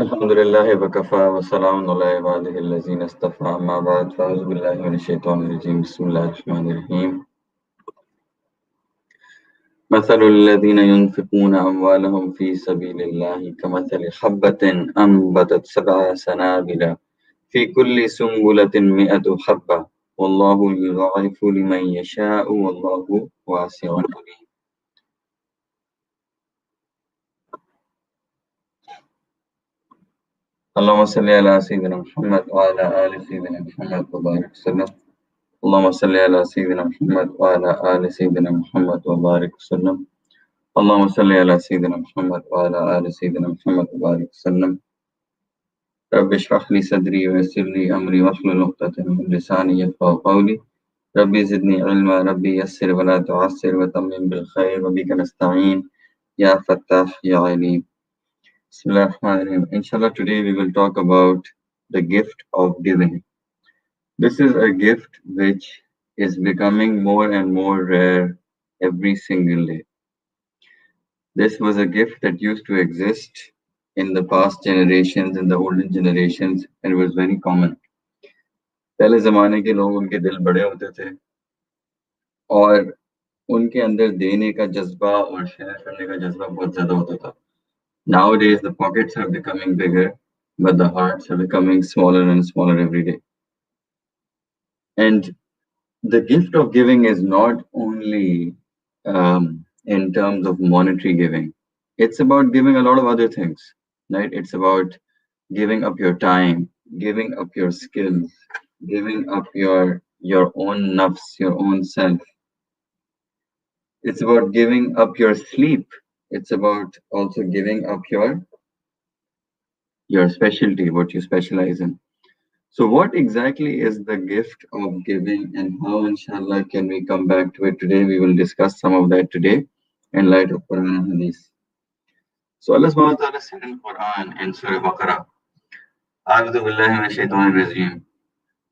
الحمد لله وكفى وسلام على عباده الذين اصطفى أما بعد فأعوذ بالله من الشيطان الرجيم بسم الله الرحمن الرحيم مثل الذين ينفقون أموالهم في سبيل الله كمثل حبة أنبتت 7 سنابل في كل سنبلة 100 حبة والله يضاعف لمن يشاء والله واسع عليم. اللهم صل على سيدنا محمد وعلى آل سيدنا محمد وبارك وسلم. اللهم صل على سيدنا محمد وعلى آل سيدنا محمد وبارك وسلم. اللهم صل على سيدنا محمد وعلى آل سيدنا محمد وبارك وسلم. رب اشرح لي صدري ويسر لي أمري واحلل عقدة من لساني يفقهوا قولي. ربي زدني علما ربي يسر ولا تعسر وتمم بالخير وبك نستعين يا فتاح يا عليم. بسم الله الرحمن الرحيم. Inshallah, today we will talk about the gift of giving. This is a gift which is becoming more and more rare every single day. This was a gift that used to exist in the past generations, in the olden generations, and it was very common. पहले ज़माने के लोग उनके दिल बड़े होते थे और उनके अंदर देने का जज्बा और शेयर करने का जज्बा बहुत ज़्यादा होता था. Nowadays, the pockets are becoming bigger, but the hearts are becoming smaller and smaller every day. And the gift of giving is not only in terms of monetary giving. It's about giving a lot of other things, right? It's about giving up your time, giving up your skills, giving up your own nafs, your own self. It's about giving up your sleep. It's about also giving up your specialty, what you specialize in. So what exactly is the gift of giving and how inshallah can we come back to it today? We will discuss some of that today in light of Quran and Hadith. So Allah subhanahu wa ta'ala said in Quran in Surah Baqarah, أعوذ بالله من الشيطان الرجيم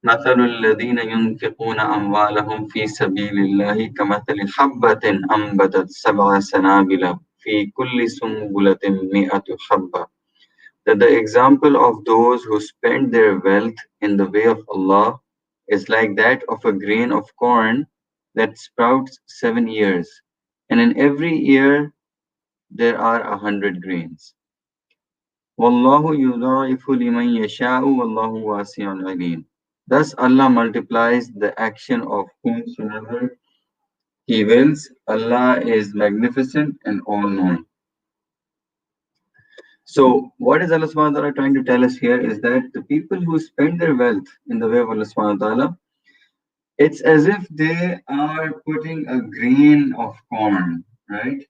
مثل الذين ينفقون أموالهم في سبيل الله كمثل حبة أنبتت 7 سنابل في كل سنبلة 100 حبة. That the example of those who spend their wealth in the way of Allah is like that of a grain of corn that sprouts 7 years, and in every year there are 100 grains. Wallahu yudha'ifu liman yasha'u wallahu wasi'un alim. Thus Allah multiplies the action of whomsoever He wills. Allah is magnificent and all-knowing. So, what is Allah subhanahu wa ta'ala trying to tell us here is that the people who spend their wealth in the way of Allah subhanahu wa ta'ala, it's as if they are putting a grain of corn, right?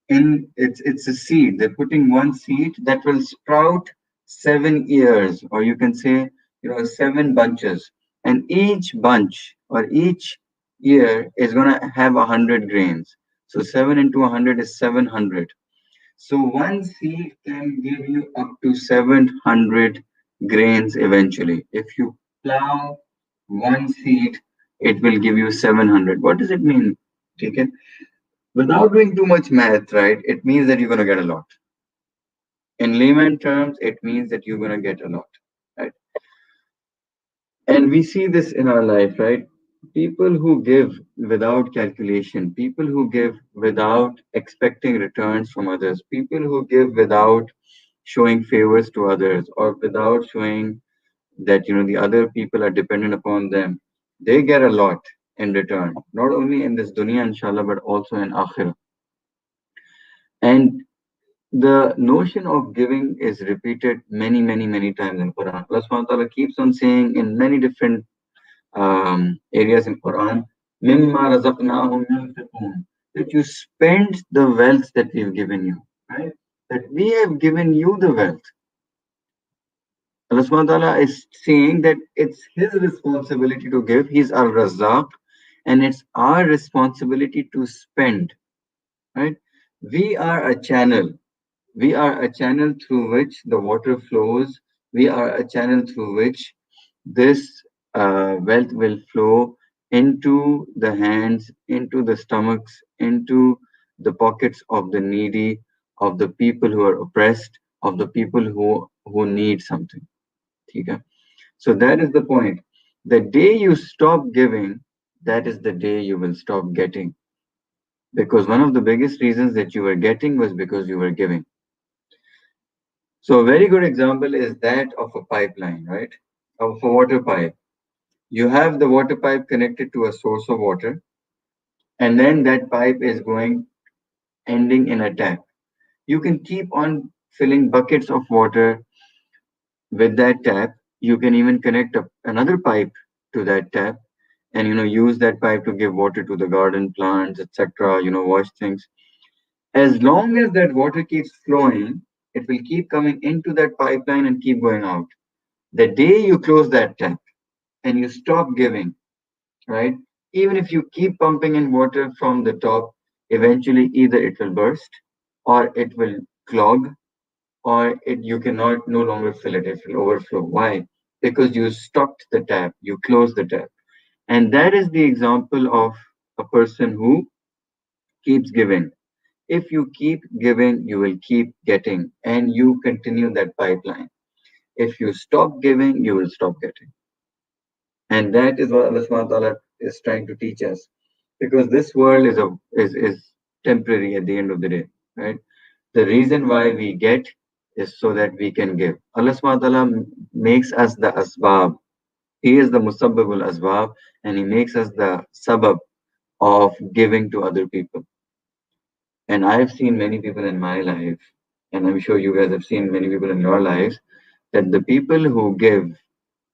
It's a seed. They're putting one seed that will sprout 7 years, or you can say, 7 bunches. And each bunch or each year is gonna have 100 grains. So 7 into 100 is 700. So one seed can give you up to 700 grains eventually. If you plow one seed, it will give you 700. What does it mean? Okay? Without doing too much math, right? It means that you're going to get a lot. In layman terms, it means that you're going to get a lot, right? And we see this in our life, right? People who give without calculation, people who give without expecting returns from others, people who give without showing favors to others or without showing that the other people are dependent upon them, they get a lot in return, not only in this dunya inshallah but also in akhirah. And the notion of giving is repeated many, many, many times in Quran. Allah subhanahu wa ta'ala keeps on saying in many different areas in Quran, "Mimma razaqnahum yunfiqun," that you spend the wealth that we've given you, right? That we have given you the wealth. Allah subhanahu wa ta'ala is saying that it's His responsibility to give. He's Al-Razzaq, and it's our responsibility to spend, right? We are a channel. We are a channel through which the water flows. We are a channel through which this wealth will flow into the hands, into the stomachs, into the pockets of the needy, of the people who are oppressed, of the people who need something. Okay? So that is the point. The day you stop giving, that is the day you will stop getting. Because one of the biggest reasons that you were getting was because you were giving. So a very good example is that of a pipeline, right? Of a water pipe. You have the water pipe connected to a source of water, and then that pipe is going ending in a tap. You can keep on filling buckets of water with that tap. You can even connect another pipe to that tap, and use that pipe to give water to the garden plants, etc. Wash things. As long as that water keeps flowing, it will keep coming into that pipeline and keep going out. The day you close that tap and you stop giving, right? Even if you keep pumping in water from the top, eventually either it will burst or it will clog, or you cannot no longer fill it. It will overflow. Why? Because you stopped the tap, you closed the tap. And that is the example of a person who keeps giving. If you keep giving, you will keep getting, and you continue that pipeline. If you stop giving, you will stop getting. And that is what Allah subhanahu wa ta'ala is trying to teach us. Because this world is temporary at the end of the day. Right? The reason why we get is so that we can give. Allah subhanahu wa ta'ala makes us the asbab. He is the musabbabul asbab, and he makes us the sabab of giving to other people. And I've seen many people in my life, and I'm sure you guys have seen many people in your lives, that the people who give,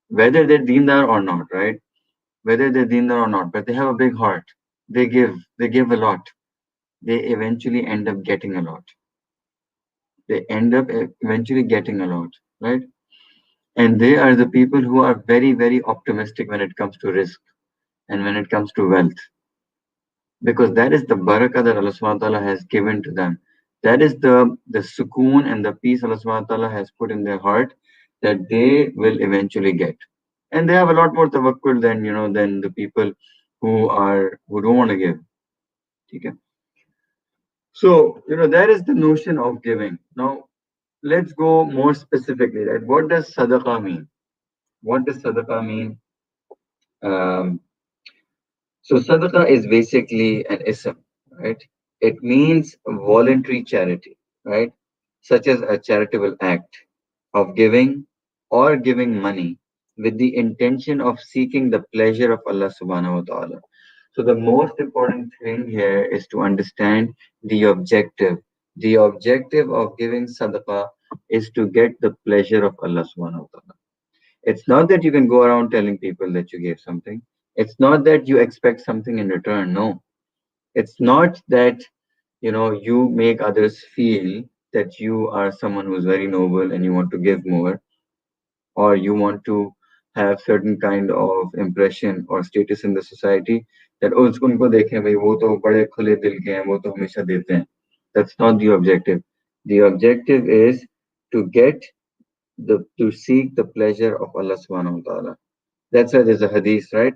whether they're deendar or not, right? Whether they're deendar or not, but they have a big heart. They give a lot. They eventually end up getting a lot. They end up eventually getting a lot, right? And they are the people who are very, very optimistic when it comes to risk and when it comes to wealth, because that is the barakah that Allah subhanahu wa ta'ala has given to them. That is the sukoon and the peace Allah subhanahu wa ta'ala has put in their heart that they will eventually get. And they have a lot more tawakkul than the people who don't want to give. Okay? So, that is the notion of giving. Now, let's go more specifically, right? What does sadaqah mean? What does sadaqah mean? Um, So sadaqah is basically an ism, right? It means voluntary charity, right? Such as a charitable act of giving or giving money with the intention of seeking the pleasure of Allah subhanahu wa ta'ala. So the most important thing here is to understand the objective. The objective of giving sadaqah is to get the pleasure of Allah subhanahu wa ta'ala. It's not that you can go around telling people that you gave something. It's not that you expect something in return. No. It's not that, you make others feel that you are someone who's very noble and you want to give more, or you want to have certain kind of impression or status in the society that oh उनको देखें भाई वो तो बड़े खुले दिल के हैं वो तो हमेशा देते हैं. That's not the objective. The objective is to get to seek the pleasure of Allah subhanahu wa ta'ala. That's why there's a hadith, right?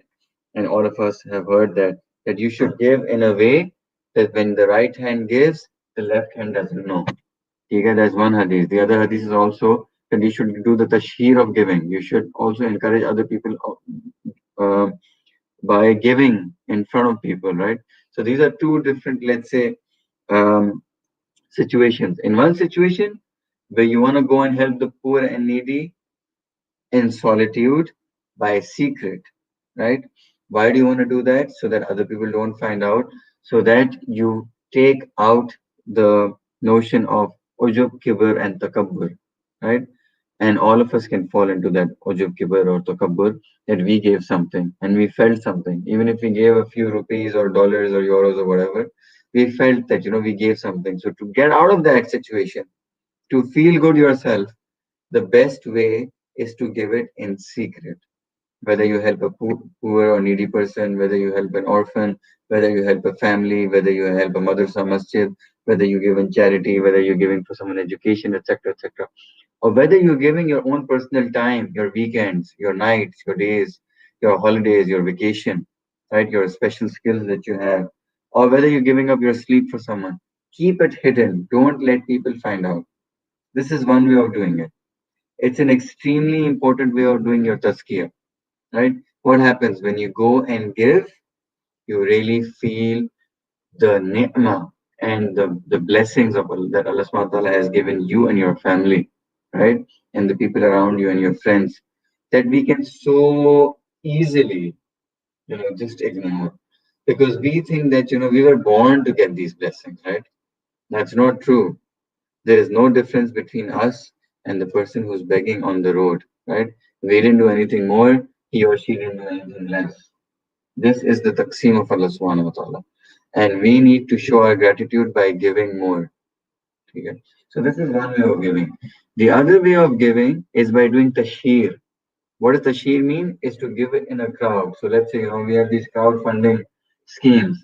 And all of us have heard that you should give in a way that when the right hand gives, the left hand doesn't know. Okay, that's one hadith. The other hadith is also that you should do the tashheer of giving. You should also encourage other people uh, by giving in front of people, right? So these are two different, let's say, um, situations. In one situation, where you want to go and help the poor and needy, in solitude by secret, right? Why do you want to do that? So that other people don't find out, so that you take out the notion of ujub, kibr, and takabbur, right? And all of us can fall into that ujub, kibr, or takabbur, that we gave something and we felt something. Even if we gave a few rupees or dollars or euros or whatever, we felt that, we gave something. So to get out of that situation, to feel good yourself, the best way is to give it in secret. Whether you help a poor or needy person, whether you help an orphan, whether you help a family, whether you help a madrasa masjid, whether you give in charity, whether you're giving for someone education, etc., etc., or whether you're giving your own personal time, your weekends, your nights, your days, your holidays, your vacation, right, your special skills that you have, or whether you're giving up your sleep for someone, keep it hidden. Don't let people find out. This is one way of doing it. It's an extremely important way of doing your tazkiyah, right? What happens when you go and give? You really feel the ni'mah and the blessings of that Allah subhanahu wa ta'ala has given you and your family, right? And the people around you and your friends that we can so easily, just ignore. Because we think that, we were born to get these blessings, right? That's not true. There is no difference between us and the person who's begging on the road, right? We didn't do anything more, he or she didn't do anything less. This is the taqseem of Allah subhanahu wa ta'ala. And we need to show our gratitude by giving more. Okay? So this is one way of giving. The other way of giving is by doing tashheer. What does tashheer mean? Is to give it in a crowd. So let's say, we have these crowdfunding schemes,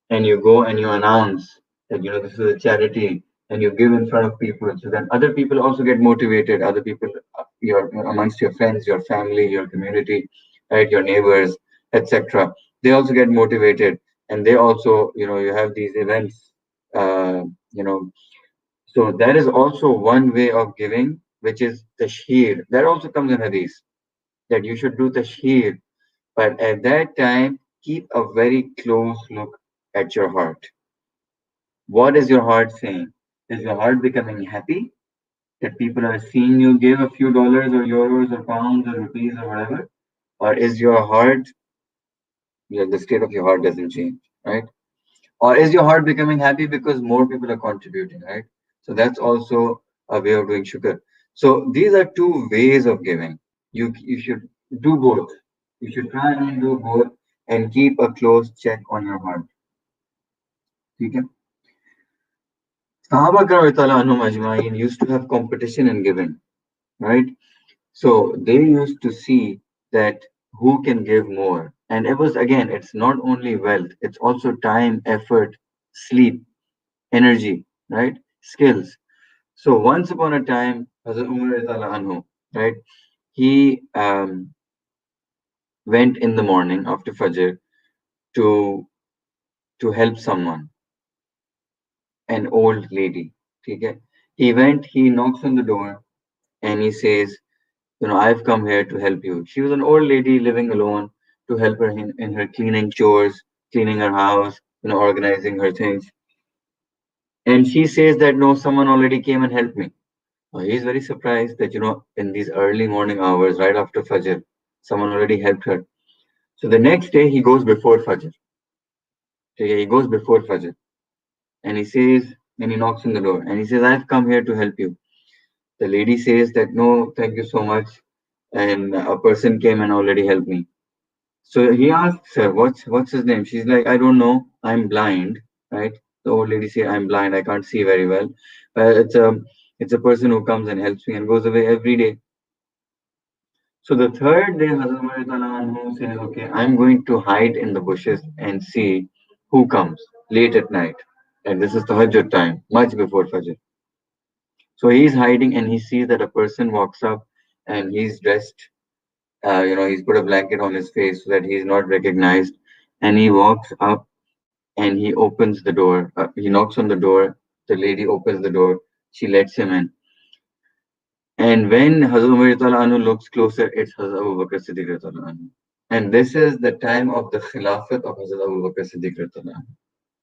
and you go and you announce that, this is a charity, and you give in front of people. So then other people also get motivated. Other people, your amongst your friends, your family, your community, right, your neighbors, etc. They also get motivated, and they also, you have these events, uh, you know. So that is also one way of giving, which is tashheer. That also comes in hadith that you should do tashheer, but at that time keep a very close look at your heart. What is your heart saying? Is your heart becoming happy that people are seeing you give a few dollars or euros or pounds or rupees or whatever? Or is your heart, the state of your heart doesn't change, right? Or is your heart becoming happy because more people are contributing, right? So that's also a way of doing shukr. So these are two ways of giving. You should do both. You should try and do both and keep a close check on your heart. Okay? Sahaba Karam anhum ajma'in used to have competition in giving, right? So they used to see that who can give more. And it was, again, it's not only wealth, it's also time, effort, sleep, energy, right? Skills. So once upon a time, Hazrat Umar radiallahu anhu, right? He went in the morning after Fajr to help someone, an old lady. Okay? He went, he knocks on the door, and he says, I've come here to help you. She was an old lady living alone, to help her in her cleaning chores, cleaning her house, organizing her things. And she says that no, someone already came and helped me. He's very surprised that, in these early morning hours, right after Fajr, someone already helped her. So the next day he goes before Fajr. Okay, he goes before Fajr and he says, and he knocks on the door and he says, I've come here to help you. The lady says that no, thank you so much. And a person came and already helped me. So he asks her, what's his name? She's like, I don't know. I'm blind, right? The old lady says, I'm blind. I can't see very well. It's a person who comes and helps me and goes away every day. So the third day, Hazrat Umar anhu says, okay, I'm going to hide in the bushes and see who comes late at night. And this is Tahajjud time, much before Fajr. So he's hiding and he sees that a person walks up and he's dressed, he's put a blanket on his face so that he's not recognized. And he walks up and he opens the door. He knocks on the door. The lady opens the door. She lets him in. And when Hazrat Umar anhu looks closer, it's Hazrat Abu Bakr Siddiq anhu. And this is the time of the Khilafat of Hazrat Abu Bakr Siddiq anhu.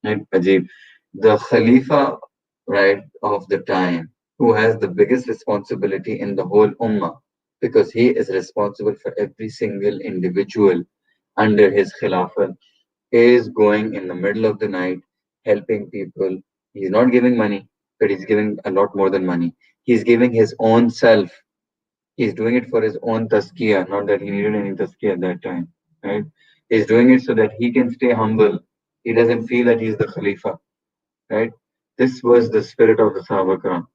Right, Ajib. The Khalifa, right, of the time, who has the biggest responsibility in the whole Ummah, because he is responsible for every single individual under his Khilafat, is going in the middle of the night helping people. He's not giving money, but he's giving a lot more than money. He's giving his own self. He's doing it for his own tazkiyah, not that he needed any tazkiyah at that time. Right? He's doing it so that he can stay humble. He doesn't feel that he's the Khalifa. Right? This was the spirit of the Sahaba Karam.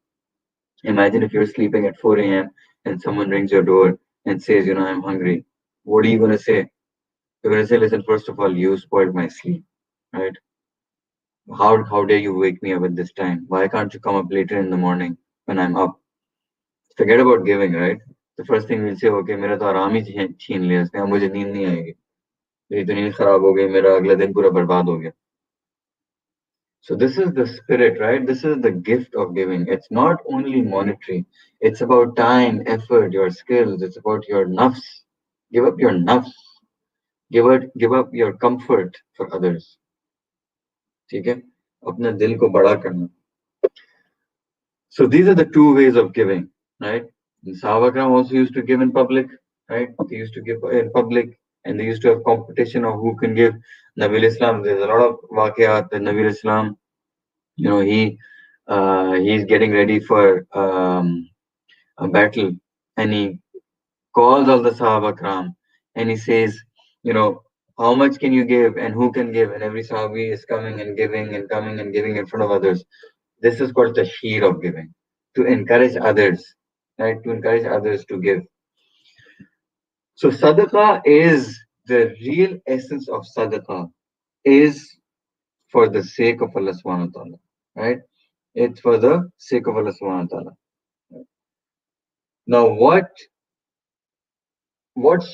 Imagine if you're sleeping at 4 a.m. and someone rings your door and says, I'm hungry. What are you going to say? You're going to say, listen, first of all, you spoiled my sleep. Right? How dare you wake me up at this time? Why can't you come up later in the morning when I'm up? Forget about giving, right? The first thing we'll say, okay, मेरा तो आराम ही छीन लिया इसने, अब मुझे नींद नहीं आएगी, मेरी तो नींद खराब हो गई, मेरा अगला दिन पूरा बर्बाद हो गया. So this is the spirit, right? This is the gift of giving. It's not only monetary. It's about time, effort, your skills. It's about your nafs. Give up your nafs. Give up your comfort for others. ठीक है? अपने दिल को बड़ा करना. So these are the two ways of giving, right? And Sahaba Ikram also used to give in public, right? They used to give in public, and they used to have competition of who can give. Nabi Islam, there's a lot of waqiyat that Nabi Islam, he's getting ready for a battle, and he calls all the Sahaba Ikram, and he says, you know, how much can you give and who can give? And every Sahabi is coming and giving and coming and giving in front of others. This is called the sheer of giving, to encourage others, right? To encourage others to give. So sadaqah is the real essence of sadaqah is for the sake of Allah subhanahu wa ta'ala, right? It's for the sake of Allah subhanahu wa ta'ala. Now what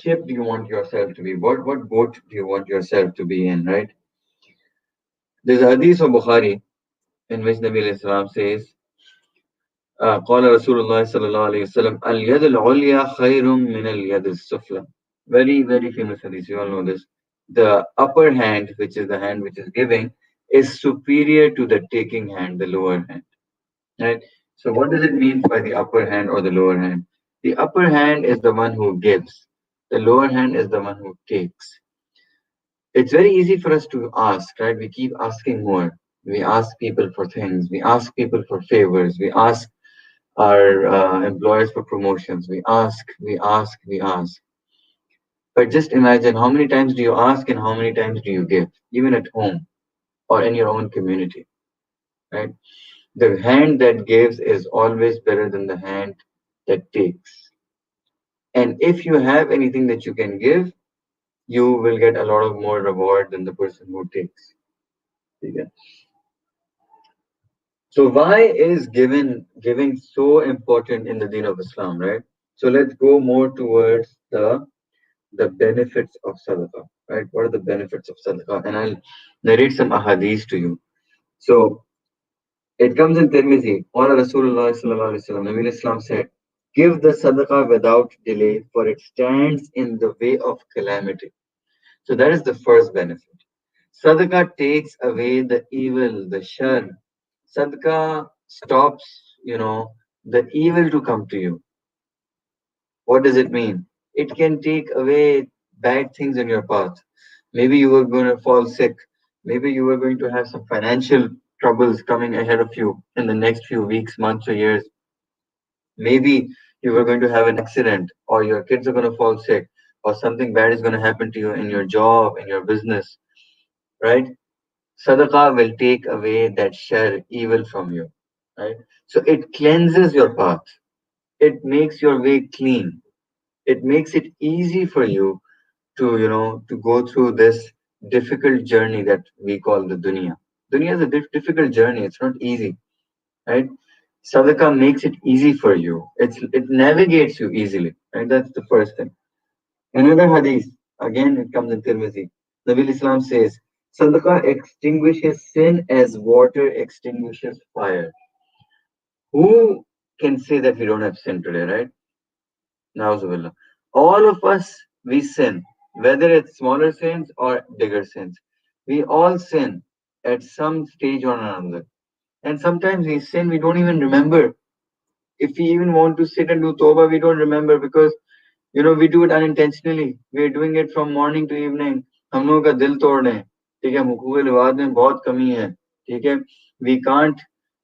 ship do you want yourself to be? What boat do you want yourself to be in, right? There's a hadith of Bukhari in which Nabi alayhi salam says, قال رسول الله صلى الله عليه وسلم اليد العليا خير من اليد السفلى. Very, very famous hadith. You all know this. The upper hand, which is the hand which is giving, is superior to the taking hand, the lower hand. Right? So what does it mean by the upper hand or the lower hand? The upper hand is the one who gives. The lower hand is the one who takes. It's very easy for us to ask, right? We keep asking more. We ask people for things. We ask people for favors. We ask our employers for promotions. We ask, we ask, we ask. But just imagine how many times do you ask and how many times do you give, even at home or in your own community, right? The hand that gives is always better than the hand that takes. And if you have anything that you can give, you will get a lot of more reward than the person who takes. Okay. So why is giving so important in the Deen of Islam, right? So let's go more towards the benefits of sadaqah, right? What are the benefits of sadaqah? And I'll narrate some ahadith to you. So it comes in Tirmidhi. Qala Rasulullah sallallahu alaihi wasallam, Nabi Islam said, "Give the sadaqah without delay, for it stands in the way of calamity." So that is the first benefit. Sadaqah takes away the evil, the shar. Sadaqah stops, the evil to come to you. What does it mean? It can take away bad things in your path. Maybe you were going to fall sick. Maybe you were going to have some financial troubles coming ahead of you in the next few weeks, months, or years. Maybe you were going to have an accident, or your kids are going to fall sick, or something bad is going to happen to you in your job, in your business, right? Sadaqah will take away that shar, evil from you, right? So it cleanses your path. It makes your way clean. It makes it easy for you to go through this difficult journey that we call the dunya. Dunya is a difficult journey. It's not easy, right? Sadaqah makes it easy for you. It navigates you easily, right? That's the first thing. Another hadith, again it comes in Tirmidhi. Nabi Islam says, Sadaqah extinguishes sin as water extinguishes fire. Who can say that we don't have sin today, right? Nauzubillah. All of us, we sin, whether it's smaller sins or bigger sins. We all sin at some stage or another. And sometimes we sin, we don't even remember. If we even want to sit and do tawbah, we don't remember because we do it unintentionally. We are doing it from morning to evening. हम लोगों का दिल तोड़ रहे हैं. ठीक है, हुकूक लिबाद में बहुत कमी है. ठीक है, we can't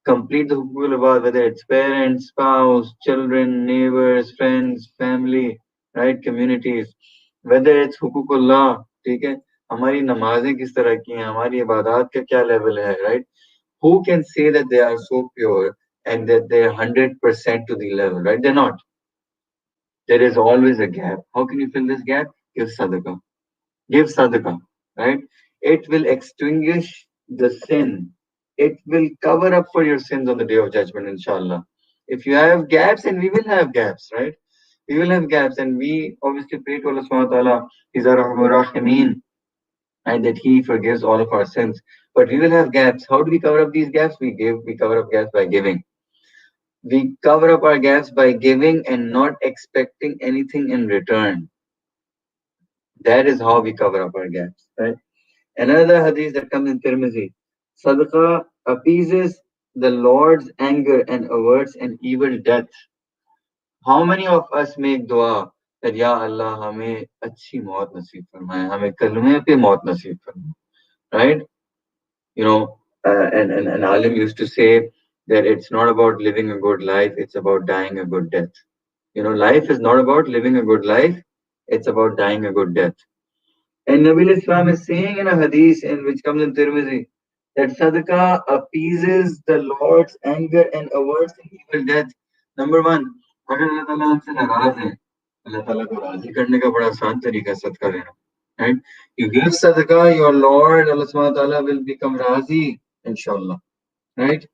complete the hukuk al-ibad, whether it's parents, spouse, children, neighbors, friends, family, right, communities, whether it's hukuk-ullah, ठीक है, हमारी नमाजें किस तरह की हैं, हमारी इबादत का क्या लेवल है, right? Who can say that they are so pure and that they're 100% to the level, right? They're not. There is always a gap. How can you fill this gap? Give sadaqah. Give sadaqah, right? It will extinguish the sin. It will cover up for your sins on the day of judgment, inshallah. If you have gaps, and we will have gaps, right? We will have gaps, and we obviously pray to Allah subhanahu wa ta'ala, He's our Rahmeen, and that He forgives all of our sins. But we will have gaps. How do we cover up these gaps? We give. We cover up gaps by giving. We cover up our gaps by giving and not expecting anything in return. That is how we cover up our gaps, right? Another hadith that comes in Tirmidhi, Sadaqah appeases the Lord's anger and averts an evil death. How many of us make dua that Ya Allah हमें अच्छी मौत नसीब फरमाए, हमें कलमे पे मौत नसीब फरमाए, right? You know, and Alim used to say that it's not about living a good life, it's about dying a good death. You know, life is not about living a good life, it's about dying a good death. And Nabil Islam is saying in a hadith in which comes in Tirmidhi that sadaqah appeases the Lord's anger and averts an evil death. Number one, अगर अल्लाह ताला हमसे नाराज है, अल्लाह ताला को राजी करने का बड़ा आसान तरीका है सदका देना. Right? You give sadaqah, your Lord Allah Subhanahu wa Taala will become razi, inshallah. Right?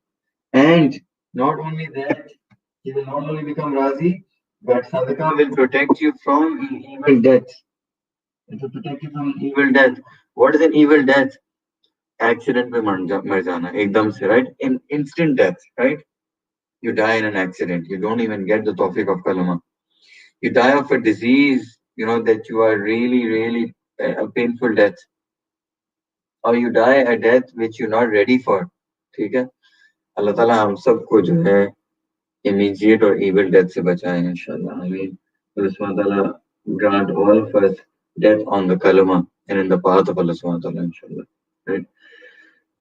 And not only that, He will not only become razi, but sadaqah will protect you from an evil death. It will protect you from an evil death. What is an evil death? Accident में मर जाना एकदम से, right? In instant death, right? You die in an accident. You don't even get the tawfiq of kalama. You die of a disease, you know, that you are really, really a painful death. Or you die a death which you're not ready for. ठीक है? अल्लाह ताला हम सबको जो है immediate or evil death से बचाए inshallah. I mean, Allah Subhanahu wa Taala grant all of us death on the kalama and in the path of Allah Subhanahu wa Taala inshallah. Right?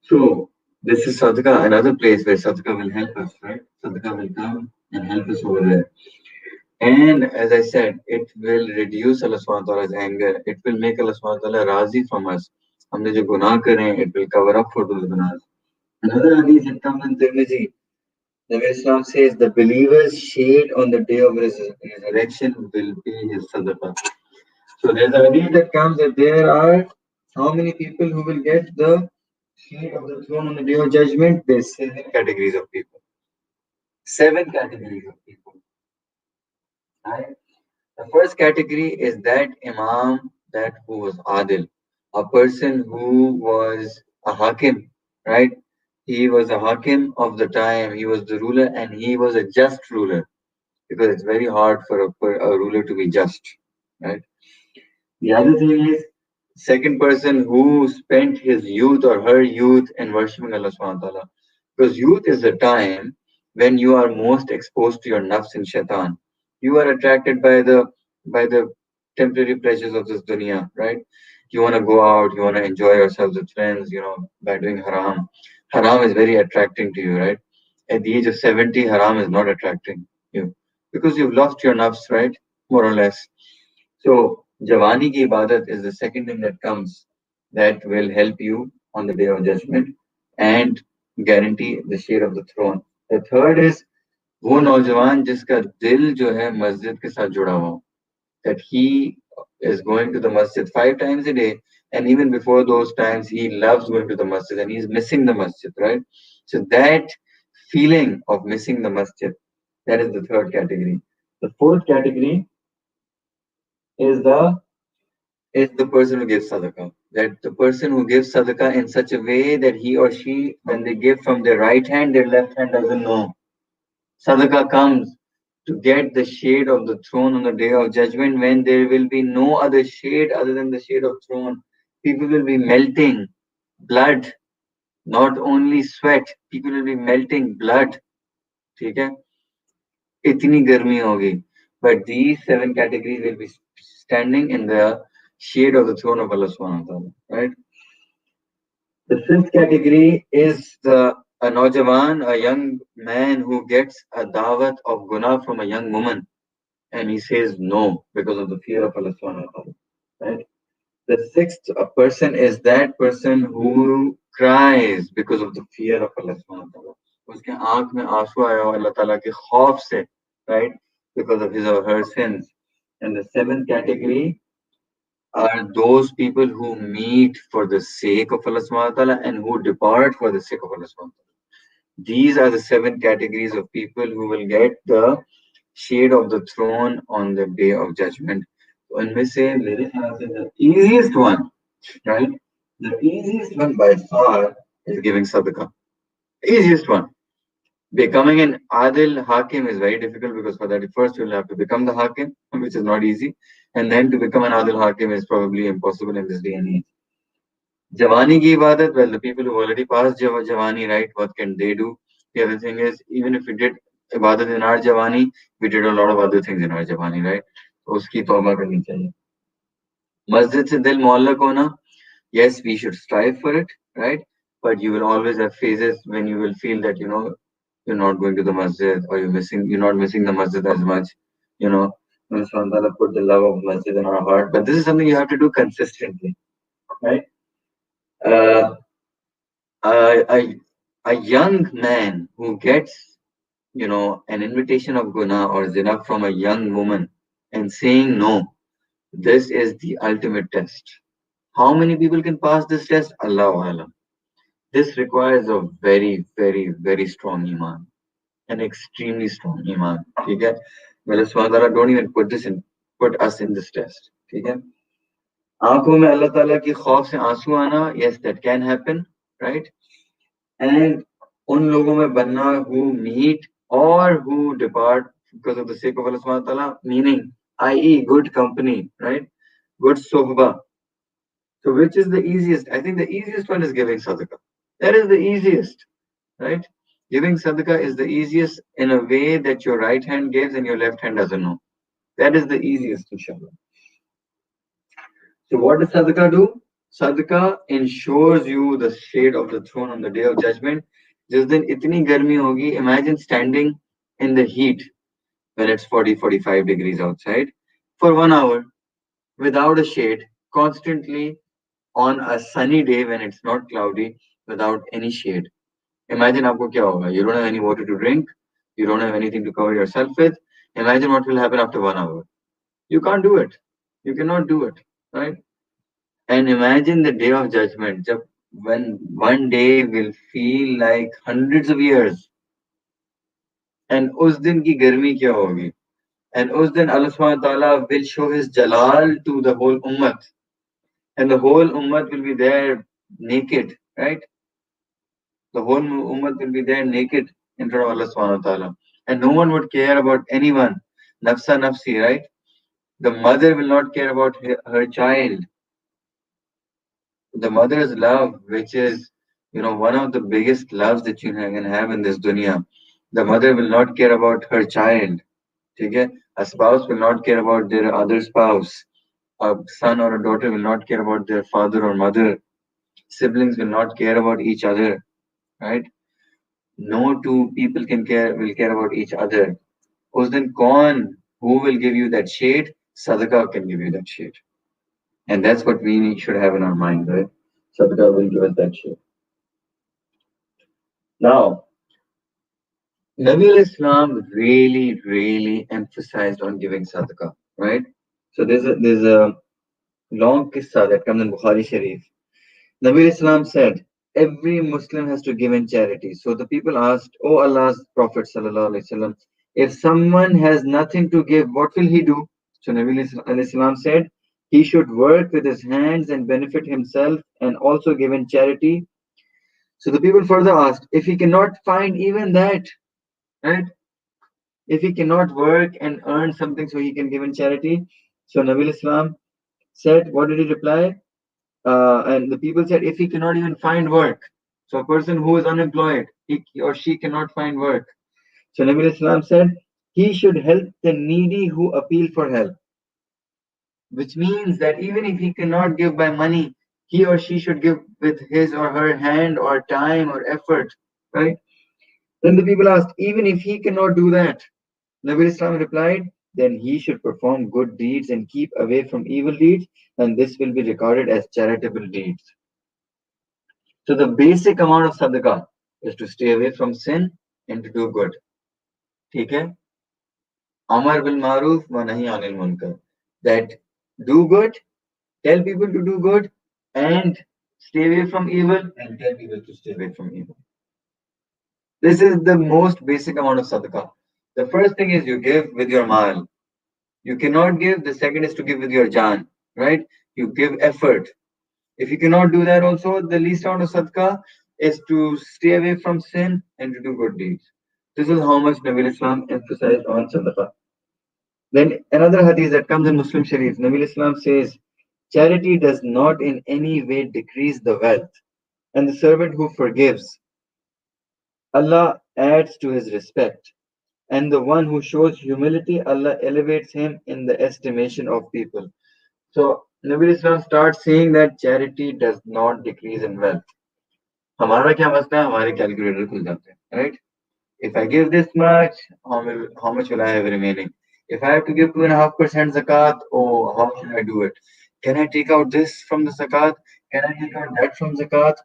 So this is sadaqah, another place where sadaqah will help us, right? Sadaqah will come and help us over there. And as I said, it will reduce Allah Subhanahu wa Ta'ala's anger. It will make Allah Subhanahu wa Ta'ala razi from us. हमने जो गुनाह करें, it will cover up for those gunas. Another hadith that comes in Tirmidhi, the Islam says the believer's shade on the day of resurrection will be his sadaqah. So there's a hadith that comes that there are how many people who will get the shade of the throne on the day of judgment? There's seven categories of people. Seven categories of people. Right? The first category is that Imam that who was Adil, a person who was a Hakim, right? He was a Hakim of the time, he was the ruler and he was a just ruler because it's very hard for a ruler to be just, right? The other thing is second person who spent his youth or her youth in worshiping Allah subhanahu wa ta'ala. Because youth is the time when you are most exposed to your nafs and shaitan. You are attracted by the temporary pleasures of this dunya, right? You want to go out, you want to enjoy yourselves with friends, you know, by doing haram. Haram is very attracting to you, right? At the age of 70, haram is not attracting you because you've lost your nafs, right? More or less. So, Javani ki ibadat is the second thing that comes that will help you on the day of judgment and guarantee the share of the throne. The third is वो नौजवान जिसका दिल जो है मस्जिद के साथ जुड़ा हुआ हो, that he is going to the masjid 5 times a day and even before those times he loves going to the masjid and he's missing the masjid, right? So that feeling of missing the masjid, that is the third category. The fourth category is the person who gives sadaqah. That the person who gives sadaqah in such a way that he or she, when they give from their right hand, their left hand doesn't know. Sadaqah comes to get the shade of the throne on the day of judgment when there will be no other shade other than the shade of throne. People will be melting blood, not only sweat, people will be melting blood. ठीक है? इतनी गर्मी होगी. But these seven categories will be standing in the shade of the throne of Allah subhanahu wa ta'ala. Right? The fifth category is a Naujawan, a young man who gets a dawat of guna from a young woman and he says no because of the fear of Allah subhanahu wa ta'ala. Right? The sixth person is that person who cries because of the fear of Allah subhanahu wa ta'ala. उसके आंख में आंसू आया हो अल्लाह ताला के खौफ से, right? Because of his or her sins. And the seventh category are those people who meet for the sake of Allah subhanahu wa ta'ala and who depart for the sake of Allah subhanahu wa ta'ala. These are the seven categories of people who will get the shade of the throne on the day of judgment. So, इनमें से मेरे ख्याल से the easiest one, right? The easiest one by far is giving sadaqah. Easiest one. Becoming an Adil Hakim is very difficult because for that first you'll have to become the Hakim, which is not easy. And then to become an Adil Hakim is probably impossible in this day and age. Javani ki ibadat, well, the people who already passed Javani, right, what can they do? The other thing is, even if we did ibadat in our Javani, we did a lot of other things in our Javani, right? तो उसकी तौबा करनी चाहिए. Masjid se dil muallak hona, yes, we should strive for it, right? But you will always have phases when you will feel that, you're not going to the masjid or you're not missing the masjid as much, you know. Allah subhanahu wa ta'ala put the love of masjid in our heart. But this is something you have to do consistently, right? Uh, a, a young man who gets, an invitation of guna or zina from a young woman and saying no, this is the ultimate test. How many people can pass this test? Allah Alam. This requires a very, very, very strong iman, an extremely strong iman. Okay? Well, subhanallah, don't even put us in this test. Okay? आंखों में अल्लाह ताला की खौफ से आंसू आना, yes, that can happen, right? And उन लोगों में बनना who meet or who depart because of the sake of Allah subhanahu wa ta'ala, meaning, i.e., good company, right? Good sohbah. So, which is the easiest? I think the easiest one is giving sadaqah. That is the easiest, right? Giving sadaqah is the easiest in a way that your right hand gives and your left hand doesn't know. That is the easiest, inshallah. So, what does sadaqah do? Sadaqah ensures you the shade of the throne on the day of judgment. Just then, itni garmi hogi. Imagine standing in the heat when it's 40, 45 degrees outside for 1 hour without a shade, constantly on a sunny day when it's not cloudy without any shade. Imagine आपको क्या होगा? You don't have any water to drink. You don't have anything to cover yourself with. Imagine what will happen after 1 hour. You can't do it. You cannot do it, right? And imagine the day of judgment, when one day will feel like hundreds of years. And उस दिन की गर्मी क्या होगी? And उस दिन Allah subhanahu wa ta'ala will show His jalal to the whole ummah. And the whole ummah will be there naked, right? The whole ummah will be there naked in front of Allah subhanahu wa ta'ala. And no one would care about anyone. Nafsa nafsi, right? The mother will not care about her child. The mother's love, which is, one of the biggest loves that you can have in this dunya. The mother will not care about her child. Okay? A spouse will not care about their other spouse. A son or a daughter will not care about their father or mother. Siblings will not care about each other, right? No two people will care about each other. Us din kaun, who will give you that shade? Sadaqah can give you that shade. And that's what we should have in our mind, right? Sadaqah will give us that shade. Now, Nabi al-Islam really, really emphasized on giving sadaqah, right? So there's a long qissa that comes in Bukhari Sharif. Nabi al-Islam said, every Muslim has to give in charity. So the people asked, O Allah's Prophet sallallahu alaihi wasallam, if someone has nothing to give, what will he do? So Nabi al-Islam said, he should work with his hands and benefit himself and also give in charity. So the people further asked, if he cannot find even that, right? If he cannot work and earn something so he can give in charity. So Nabi Islam said, what did he reply? And the people said, if he cannot even find work, so a person who is unemployed, he or she cannot find work. So Nabi Islam said, he should help the needy who appeal for help, which means that even if he cannot give by money, he or she should give with his or her hand or time or effort, right? Then the people asked, even if he cannot do that, Nabi Islam replied, then he should perform good deeds and keep away from evil deeds, and this will be recorded as charitable deeds. So the basic amount of sadaqah is to stay away from sin and to do good. Okay? Amar bil maruf wa nahi anil munkar. That do good, tell people to do good, and stay away from evil, and tell people to stay away from evil. This is the most basic amount of sadaqah. The first thing is you give with your mal. You cannot give. The second is to give with your jaan, right? You give effort. If you cannot do that also, the least amount of sadaqah is to stay away from sin and to do good deeds. This is how much Nabi Islam emphasized on sadaqah. Then another hadith that comes in Muslim Sharif, Nabi Islam says, charity does not in any way decrease the wealth, and the servant who forgives, Allah adds to his respect. And the one who shows humility, Allah elevates him in the estimation of people. So Nabi Islam starts saying that charity does not decrease in wealth. हमारा क्या मसला है हमारे calculator खुल जाते हैं right. If I give this much, how much will I have remaining? If I have to give 2.5% zakat, oh, how should I do it? Can I take out this from the zakat? Can I take out that from zakat?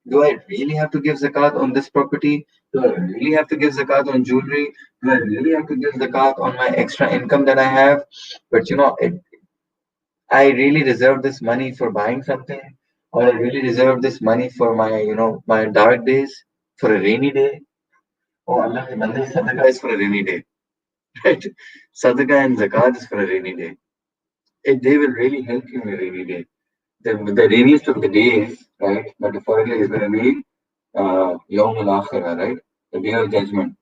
Do I really have to give zakat on this property? Do I really have to give zakat on jewelry? Do I really have to give zakat on my extra income that I have? But I really reserve this money for buying something, or I really reserve this money for my dark days, for a rainy day. Oh, Allah ke bande, sadaqah is for a rainy day, right? Sadaqah and zakat is for a rainy day. They will really help you in a rainy day. The rainiest of the days, right? Metaphorically, is going to be Yawm al-Akhirah, right? The day of judgment.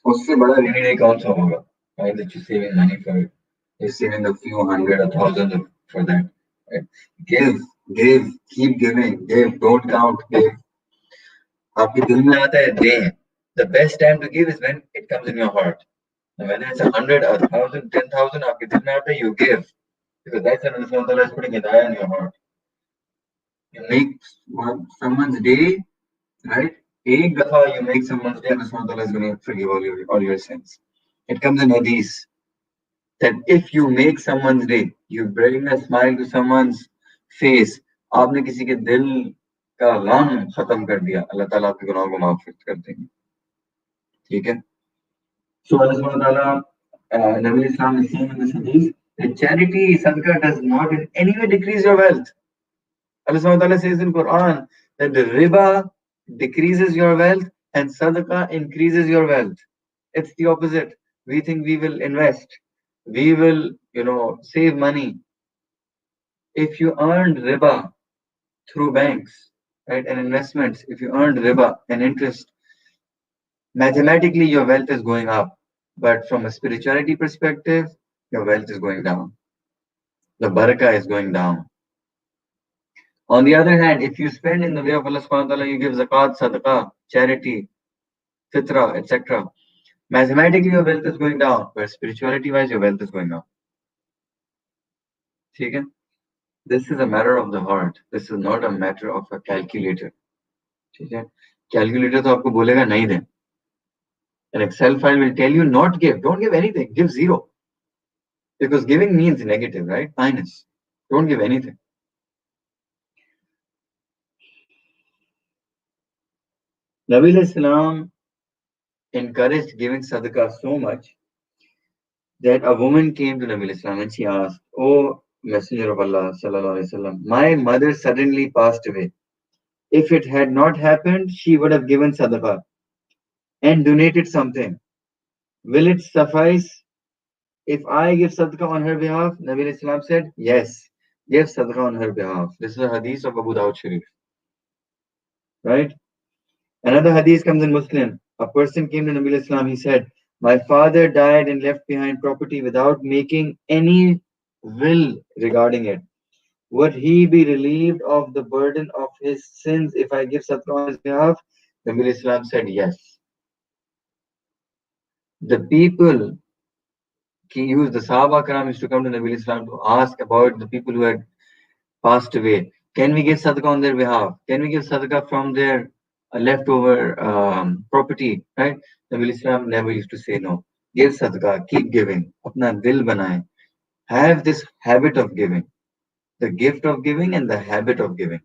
उससे बड़ा rainy day कौन सा होगा? Right? That you're saving money for it. You're saving a few hundred or thousands for that. Right? Give, give, keep giving, give, don't count, give. आपके दिल में आता है दें. The best time to give is when it comes in your heart. And whether it's 100, 1,000, 10,000, आपके दिल में आता है, you give. Because that's when Allah Subhanahu wa Ta'ala is putting hidayah in your heart. You make someone's day, right? एक दफा you make someone's day, Allah Subhanahu wa Ta'ala is going to forgive all your sins. It comes in hadith that if you make someone's day, you bring a smile to someone's face, आपने किसी के दिल का गम खत्म कर दिया, अल्लाह ताला आपके गुनाहों को माफ कर देंगे. ठीक है? So Allah Subhanahu wa Ta'ala, Nabi Islam is saying in this hadith that charity, sadaqah does not in any way decrease your wealth. Allah Subhanahu wa Ta'ala says in Quran that the riba decreases your wealth and sadaqah increases your wealth. It's the opposite. We think we will invest. We will, save money. If you earned riba through banks, right, and investments, if you earned riba and interest, mathematically your wealth is going up. But from a spirituality perspective, your wealth is going down. The barakah is going down. On the other hand, if you spend in the way of Allah subhanahu wa ta'ala, you give zakat, sadaqah, charity, fitra, etc. Mathematically, your wealth is going down, but spirituality wise, your wealth is going up. Okay? This is a matter of the heart. This is not a matter of a calculator. Okay? Calculator तो आपको बोलेगा नहीं दे. An Excel file will tell you not give. Don't give anything. Give zero. Because giving means negative, right? Minus. Don't give anything. Nabi Islam encouraged giving sadaqah so much that a woman came to Nabi Islam and she asked, "Oh Messenger of Allah, sallallahu alaihi wasallam, my mother suddenly passed away. If it had not happened, she would have given sadaqah and donated something. Will it suffice if I give sadaqah on her behalf?" Nabi Islam said, "Yes, give sadaqah on her behalf." This is a hadith of Abu Dawud Sharif, right? Another hadith comes in Muslim. A person came to Nabi Islam. He said, "My father died and left behind property without making any will regarding it. Would he be relieved of the burden of his sins if I give sadaqah on his behalf?" Nabi Islam said, "Yes." The people the Sahaba Karam used to come to Nabi Islam to ask about the people who had passed away. Can we give sadaqah on their behalf? Can we give sadaqah from their leftover property? Right? Nabi Islam never used to say no. Give sadaqah, keep giving. Apna dil banaye. Have this habit of giving. The gift of giving and the habit of giving.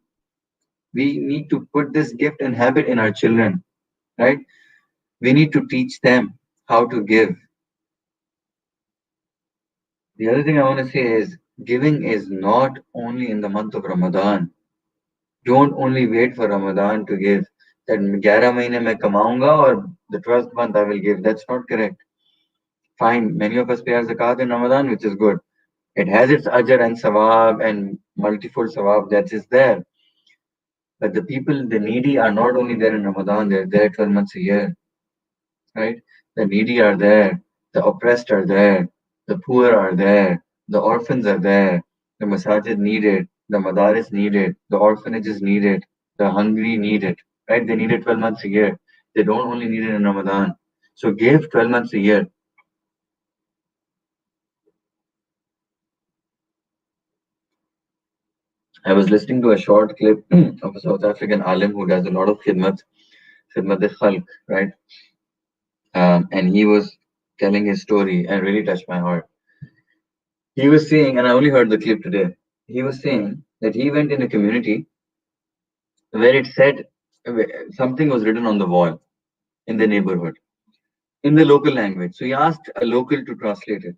We need to put this gift and habit in our children. Right? We need to teach them how to give. The other thing I want to say is giving is not only in the month of Ramadan. Don't only wait for Ramadan to give. That 11 महीने मैं कमाऊंगा और the 12th month I will give. That's not correct. Fine, many of us pay our zakat in Ramadan, which is good. It has its ajr and sawab and multifold sawab that is there. But the people, the needy, are not only there in Ramadan, they're there 12 months a year, right? The needy are there, the oppressed are there, the poor are there, the orphans are there, the masajid need it, the madaris need it, the orphanages need it, the hungry need it, right? They need it 12 months a year. They don't only need it in Ramadan. So give 12 months a year. I was listening to a short clip of a South African alim who does a lot of khidmat al-khalq, right? And he was telling his story and really touched my heart. He was saying, and I only heard the clip today. He was saying that he went in a community where it said something was written on the wall in the neighborhood in the local language. So he asked a local to translate it.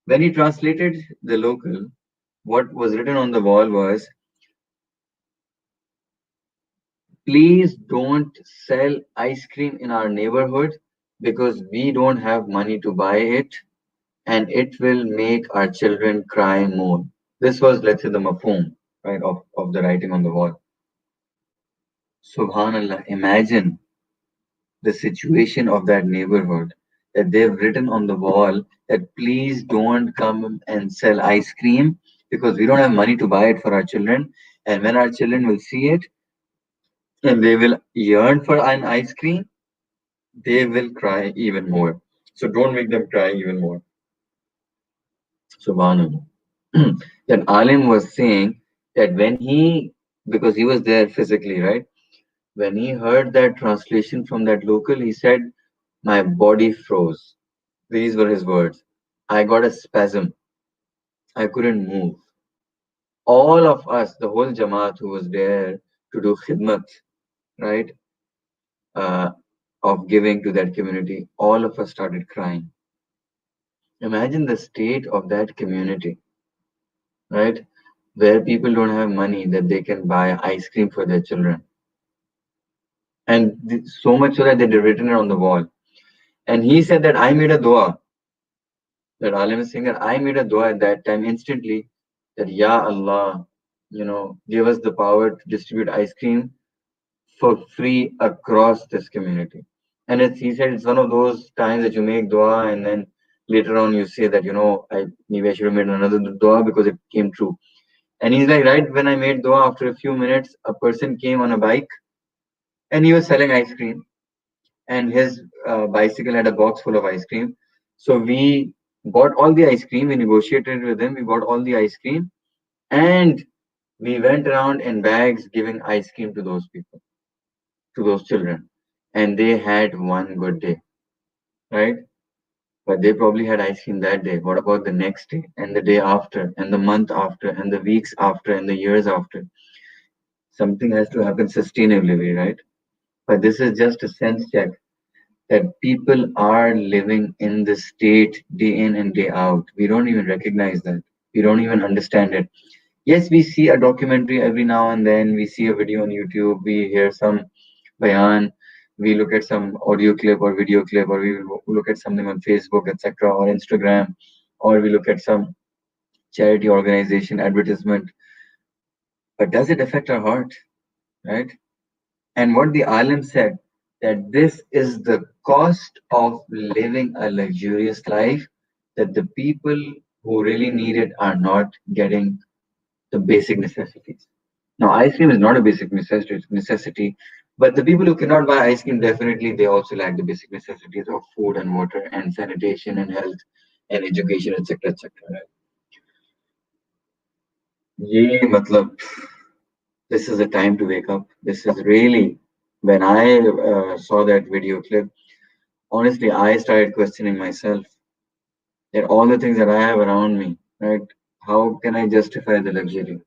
When he translated the local, what was written on the wall was, please don't sell ice cream in our neighborhood because we don't have money to buy it and it will make our children cry more. This was, let's say, the mafhum, right, of the writing on the wall. Subhanallah, imagine the situation of that neighborhood that they've written on the wall that please don't come and sell ice cream because we don't have money to buy it for our children. And when our children will see it and they will yearn for an ice cream, they will cry even more. So don't make them cry even more. Subhanallah. Then Alim was saying that when he, because he was there physically, right? When he heard that translation from that local, he said, my body froze. These were his words. I got a spasm. I couldn't move. All of us, the whole Jamaat who was there to do khidmat, right, uh, of giving to that community, all of us started crying. Imagine the state of that community, right, where people don't have money that they can buy ice cream for their children. And so much so that they'd written it on the wall. And he said that I made a dua. That Alim is saying that I made a dua at that time instantly that Ya Allah, give us the power to distribute ice cream for free across this community. And as he said, it's one of those times that you make dua and then later on you say that, maybe I should have made another dua because it came true. And he's like, right when I made dua, after a few minutes, a person came on a bike and he was selling ice cream. And his bicycle had a box full of ice cream. So we bought all the ice cream. We negotiated with him. We bought all the ice cream, and we went around in bags giving ice cream to those people, to those children, and they had one good day, right? But they probably had ice cream that day. What about the next day, and the day after, and the month after, and the weeks after, and the years after? Something has to happen sustainably, right? But this is just a sense check that people are living in this state day in and day out. We don't even recognize that. We don't even understand it. Yes, we see a documentary every now and then. We see a video on YouTube. We hear some bayan. We look at some audio clip or video clip, or we look at something on Facebook, etc., or Instagram, or we look at some charity organization advertisement. But does it affect our heart, right? And what the alim said, that this is the cost of living a luxurious life, that the people who really need it are not getting the basic necessities. Now, ice cream is not a basic necessity, but the people who cannot buy ice cream, definitely they also lack the basic necessities of food and water and sanitation and health and education, etc., etc. ये मतलब, this is a time to wake up. This is really, when I saw that video clip, honestly, I started questioning myself that all the things that I have around me, right? How can I justify the luxury?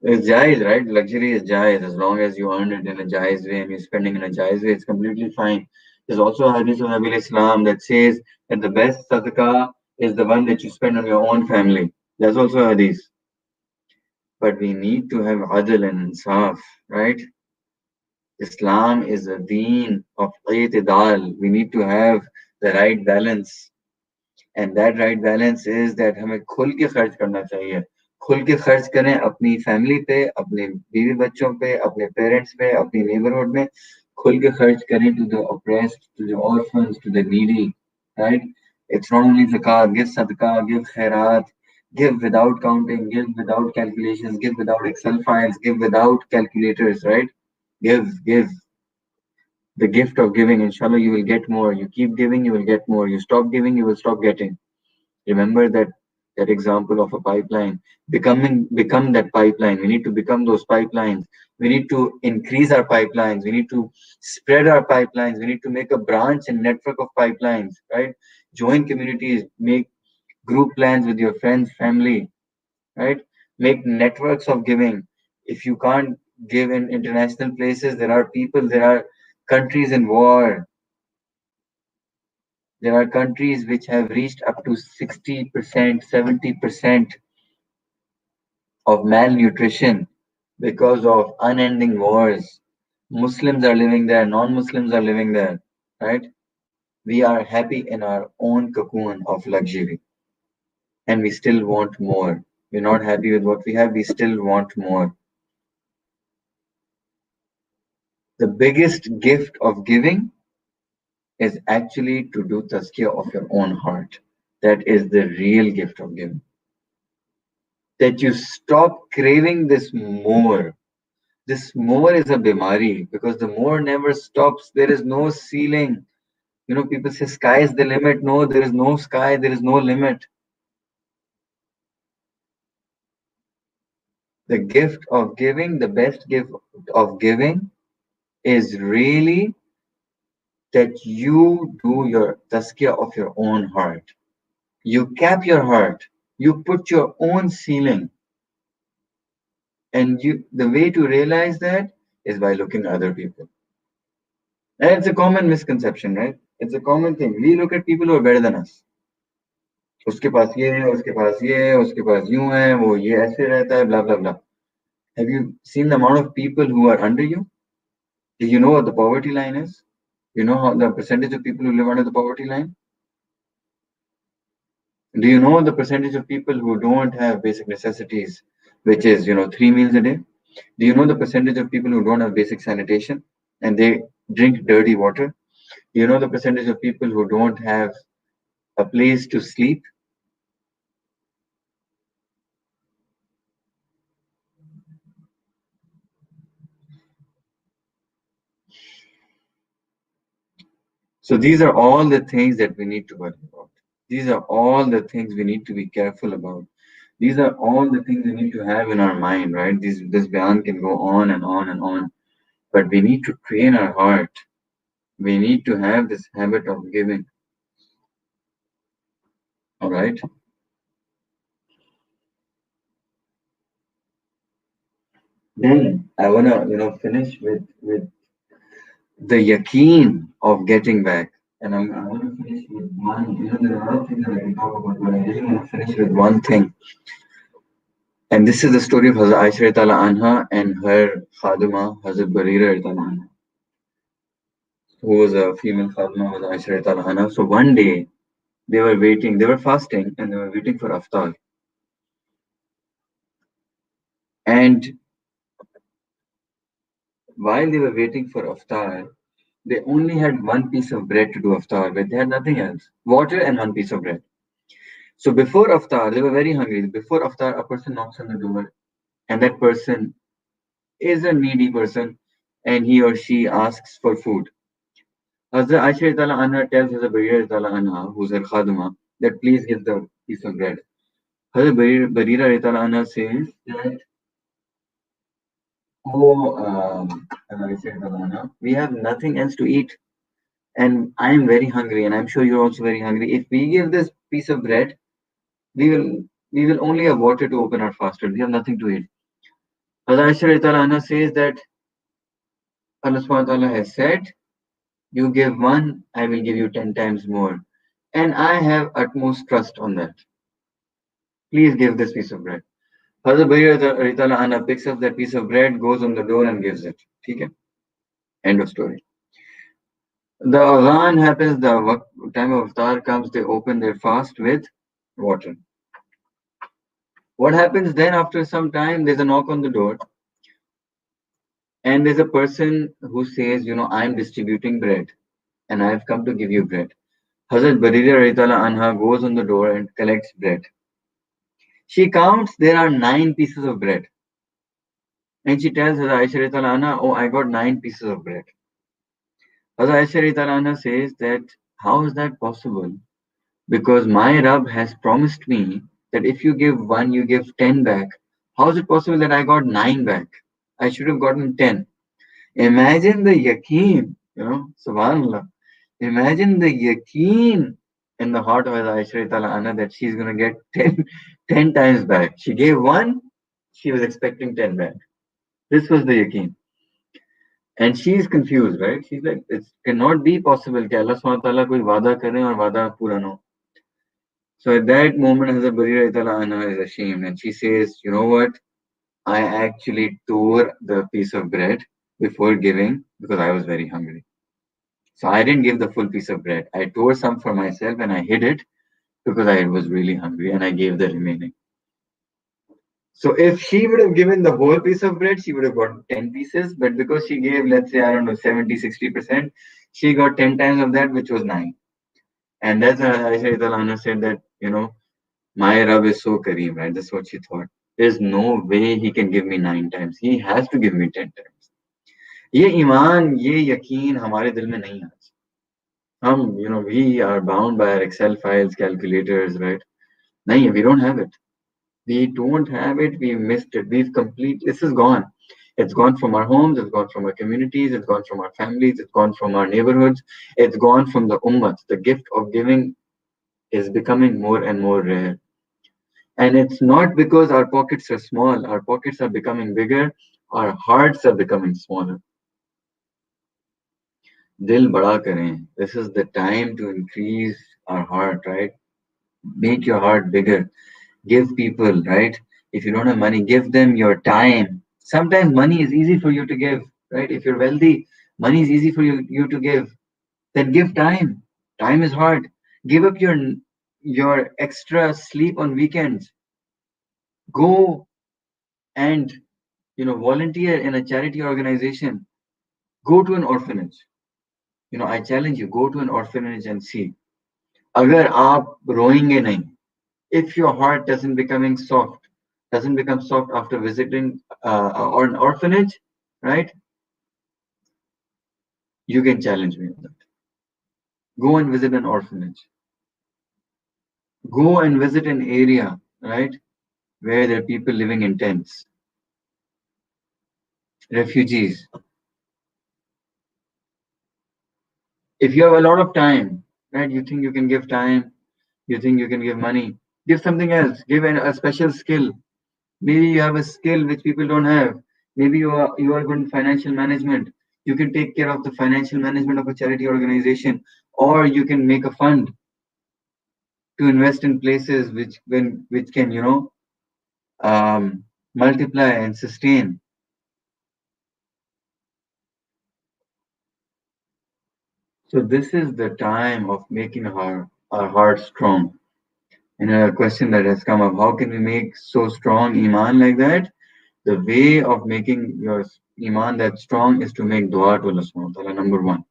It's jais, right? Luxury is jais as long as you earn it in a jais way and you're spending in a jais way, it's completely fine. There's also a hadith of Nabi Islam that says that the best sadaqah is the one that you spend on your own family. That's also a hadith. But we need to have adl and insaf, right? Islam is a deen of i'tidal. We need to have the right balance. And that right balance is that हमें खुल के खर्च करना चाहिए. खुल के खर्च करें अपनी फैमिली पे, अपने बीवी बच्चों पे, अपने पेरेंट्स पे, अपनी नेबरहुड में. खुल के खर्च करें to the oppressed, to the orphans, to the needy, right? It's not only zakat, give sadaqah, give khairat, give without counting, give without calculations, give without Excel files, give without calculators, right? Give the gift of giving. Inshallah, you will get more. You keep giving, you will get more. You stop giving, you will stop getting. Remember that example of a pipeline. Become that pipeline. We need to become those pipelines. We need to increase our pipelines. We need to spread our pipelines. We need to make a branch and network of pipelines, right? Join communities, make group plans with your friends, family, right? Make networks of giving. If you can't give in international places, there are people, there are countries in war. There are countries which have reached up to 60%, 70% of malnutrition because of unending wars. Muslims are living there, non Muslims are living there, right? We are happy in our own cocoon of luxury and we still want more. We're not happy with what we have, we still want more. The biggest gift of giving is actually to do tazkiyah of your own heart. That is the real gift of giving. That you stop craving this more. This more is a bimari because the more never stops. There is no ceiling. You know, people say sky is the limit. No, there is no sky, there is no limit. The gift of giving, the best gift of giving is really that you do your tazkiyah of your own heart. You cap your heart. You put your own ceiling. And the way to realize that is by looking at other people. And it's a common misconception, right? It's a common thing. We look at people who are better than us. उसके पास ये है, उसके पास ये है, उसके पास यूं है, वो ये ऐसे रहता है, blah blah blah. Have you seen the amount of people who are under you? Do you know what the poverty line is? You know how the percentage of people who live under the poverty line? Do you know the percentage of people who don't have basic necessities, which is 3 meals a day? Do you know the percentage of people who don't have basic sanitation and they drink dirty water? Do you know the percentage of people who don't have a place to sleep? So these are all the things that we need to worry about. These are all the things we need to be careful about. These are all the things we need to have in our mind, right? This bayan can go on and on and on, but we need to train our heart. We need to have this habit of giving. All right. Then I wanna finish with the yaqeen of getting back. And I want to finish with one, there are a lot of things that I can talk about, but I really want to finish with one thing. And this is the story of Hazrat Aisha Ta'ala Anha and her Khadima, Hazrat Barira Ta'ala Anha, who was a female Khadima of Aisha Ta'ala Anha. So one day they were waiting, they were fasting and they were waiting for iftar. And while they were waiting for iftar, they only had one piece of bread to do iftar with. They had nothing else. Water and one piece of bread. So before iftar, they were very hungry. Before iftar, a person knocks on the door, and that person is a needy person, and he or she asks for food. Hazrat Aisha Ta'ala Anha tells Hazrat Barira Ta'ala Anha, who's her khadima, that please give the piece of bread. Hazrat Barira Ta'ala Anha says that, oh, Aisha Ta'ala Anha, we have nothing else to eat, and I am very hungry, and I'm sure you're also very hungry. If we give this piece of bread, we will we will only have water to open our fast. We have nothing to eat. Hazrat Aisha Ta'ala Anha says that Allah subhanahu wa ta'ala has said, you give one, I will give you 10 times more. And I have utmost trust on that. Please give this piece of bread. Hazrat Bari Ta'ala Anha picks up that piece of bread, goes on the door and gives it. Okay? End of story. The adhan happens, the time of iftar comes, they open their fast with water. What happens then after some time? There's a knock on the door, and there's a person who says, I'm distributing bread, and I've come to give you bread. Hazrat Barira Radhiyallahu Anha goes on the door and collects bread. She counts, there are 9 pieces of bread. And she tells Hazrat Aisha Radhiyallahu Anha, oh, I got 9 pieces of bread. Hazrat Aisha Radhiyallahu Anha says that, how is that possible? Because my Rabb has promised me that if you give one, you give 10 back. How is it possible that I got 9 back? I should have gotten 10. Imagine the yaqeen, subhanAllah. Imagine the yaqeen in the heart of Aisha Anha that she's going to get 10 times back. She gave one, she was expecting 10 back. This was the yaqeen. And she's confused, right? She's like, it cannot be possible that Allah subhanahu wa ta'ala koi wada kare aur wada pura na ho. So at that moment, Hazrat Barira Anha is ashamed and she says, you know what? I actually tore the piece of bread before giving because I was very hungry. So I didn't give the full piece of bread. I tore some for myself and I hid it because I was really hungry and I gave the remaining. So if she would have given the whole piece of bread, she would have got 10 pieces. But because she gave, let's say, I don't know, 70, 60%, she got 10 times of that, which was 9. And that's why Aisha Anha said that, my Rabb is so Kareem, right? That's what she thought. There's no way he can give me 9 times. He has to give me 10 times. ये ईमान, ये यकीन हमारे दिल में नहीं है. We are bound by our Excel files, calculators, right? No, we don't have it. We don't have it. We missed it. This is gone. It's gone from our homes. It's gone from our communities. It's gone from our families. It's gone from our neighborhoods. It's gone from the ummah. The gift of giving is becoming more and more rare. And it's not because our pockets are small. Our pockets are becoming bigger. Our hearts are becoming smaller. Dil bada kare. This is the time to increase our heart, right? Make your heart bigger. Give people, right? If you don't have money, give them your time. Sometimes money is easy for you to give, right? If you're wealthy, money is easy for you to give. Then give time. Time is hard. Give up your extra sleep on weekends. Go and volunteer in a charity organization. Go to an orphanage. I challenge you, go to an orphanage and see. अगर आप रोएंगे नहीं, if your heart doesn't become soft after visiting or an orphanage, right? You can challenge me on that. Go and visit an orphanage. Go and visit an area, right, where there are people living in tents, refugees. If you have a lot of time, right, you think you can give time, you think you can give money, give something else, give a special skill. Maybe you have a skill which people don't have. Maybe you are good in financial management. You can take care of the financial management of a charity organization, or you can make a fund to invest in places which can multiply and sustain. So this is the time of making our heart strong. And a question that has come up: how can we make so strong iman like that? The way of making your iman that strong is to make dua to Allah subhanahu wa ta'ala. Number one,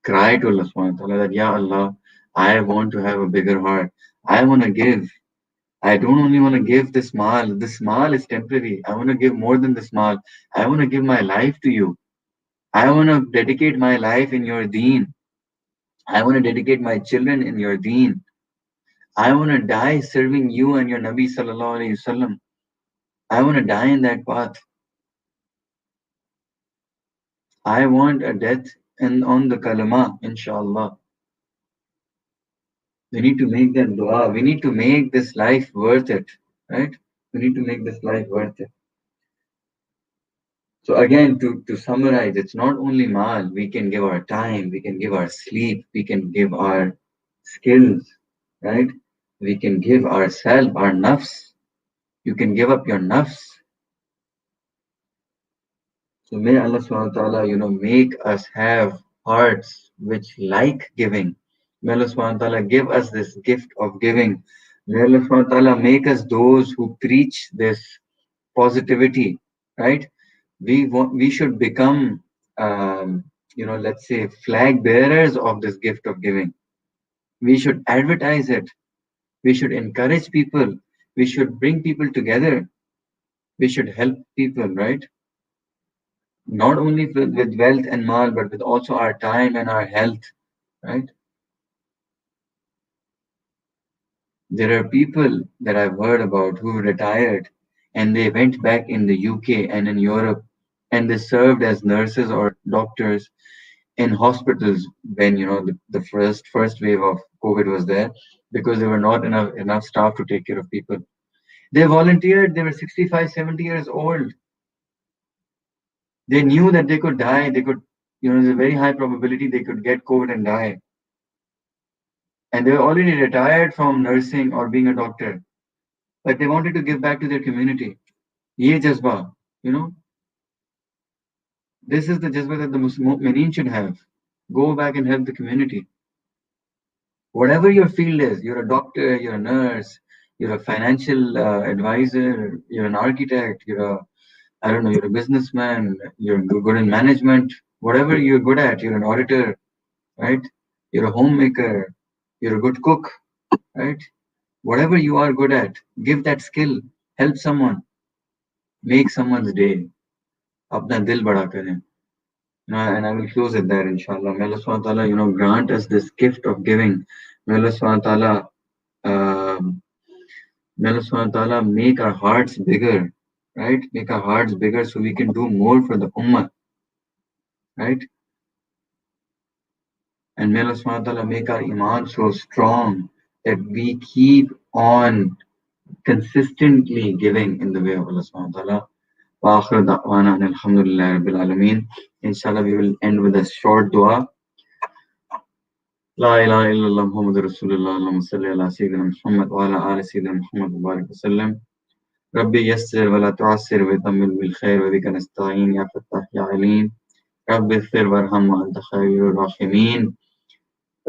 cry to Allah subhanahu wa ta'ala that, Ya Allah, I want to have a bigger heart. I want to give. I don't only want to give this mal. This mal is temporary. I want to give more than this mal. I want to give my life to you. I want to dedicate my life in your deen. I want to dedicate my children in your deen. I want to die serving you and your Nabi sallallahu alayhi wasallam. I want to die in that path. I want a death and on the kalama, inshallah. We need to make that dua. We need to make this life worth it, right? We need to make this life worth it. So again, to summarize, it's not only mal. We can give our time, we can give our sleep, we can give our skills, right? We can give ourselves, our nafs. You can give up your nafs. So may Allah subhanahu wa ta'ala, make us have hearts which like giving. May Allah subhanahu wa ta'ala give us this gift of giving. May Allah subhanahu wa ta'ala make us those who preach this positivity, right? We should become, let's say, flag bearers of this gift of giving. We should advertise it. We should encourage people. We should bring people together. We should help people, right? Not only with wealth and mal, but with also our time and our health, right? There are people that I've heard about who retired and they went back in the UK and in Europe and they served as nurses or doctors in hospitals when the first wave of COVID was there, because there were not enough staff to take care of people. They volunteered. They were 65, 70 years old. They knew that they could die. They could, there's a very high probability they could get COVID and die. And they were already retired from nursing or being a doctor, but they wanted to give back to their community. Ye jazba, you know, this is the jazba that the Muslimin should have. Go back and help the community. Whatever your field is, you're a doctor, you're a nurse, you're a financial advisor, you're an architect, I don't know, you're a businessman, you're good in management, whatever you're good at, you're an auditor, right? You're a homemaker, you're a good cook, right? Whatever you are good at, give that skill, help someone, make someone's day. Apna dil bada kare. And I will close it there, inshallah. May Allah subhanahu wa ta'ala, grant us this gift of giving. May Allah subhanahu wa ta'ala, may Allah subhanahu wa ta'ala make our hearts bigger, right? Make our hearts bigger so we can do more for the ummah, right? And may Allah subhanahu wa ta'ala make our iman so strong that we keep on consistently giving in the way of Allah subhanahu wa ta'ala. وآخر دعوانا أن الحمد لله رب العالمين. Inshallah, we will end with a short dua. لا إله إلا الله محمد رسول الله اللهم صل على سيدنا محمد وعلى آل سيدنا محمد وبارك وسلم. ربي يسر ولا تعسر وتمم بالخير وبك نستعين يا فتاح يا عليم. ربي اغفر وارحم وأنت خير الراحمين.